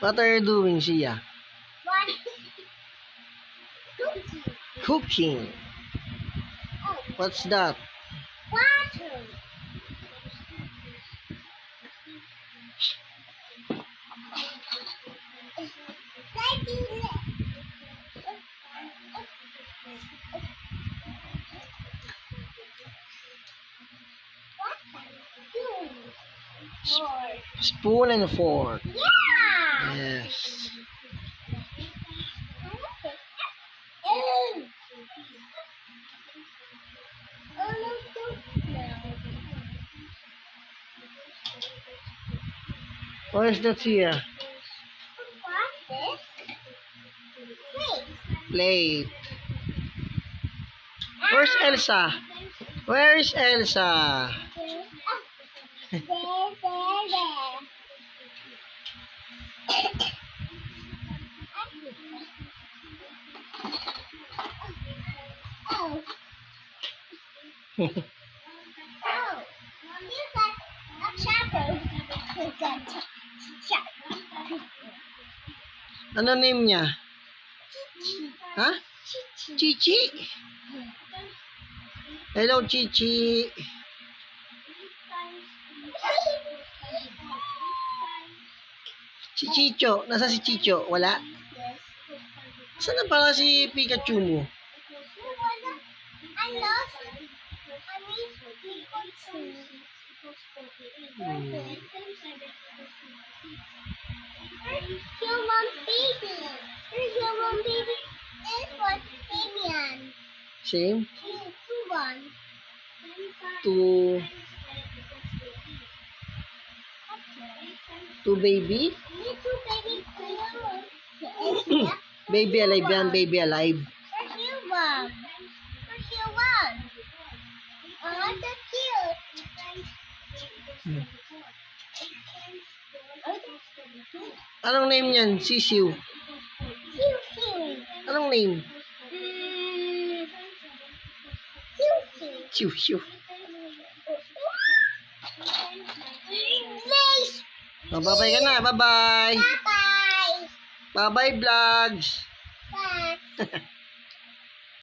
What are you doing, Sia? What? Cooking. Oh, What's that? water. Spoon and fork. Yeah. Yes. Where's that, Sia? Plate. Where's Elsa? Where's Elsa? Ano name niya? Ha? Chichi. Hello, Chichi. Si Chicho. Nasa si Chicho? Wala? Saan na pala si Pikachu mo? I lost it. I missed Pikachu. Human baby. Human baby. This was Fabian. Same? Two one. Two baby? Two baby. Baby alive yan, baby alive. Where's human? Where's human? Oh, that's cute. Anong name niyan? Sisiu. Siu. Anong name? Siu. Siu. Fish. Oh, bye-bye ka na. Bye-bye. Bye-bye. Bye-bye, vlogs. Bye.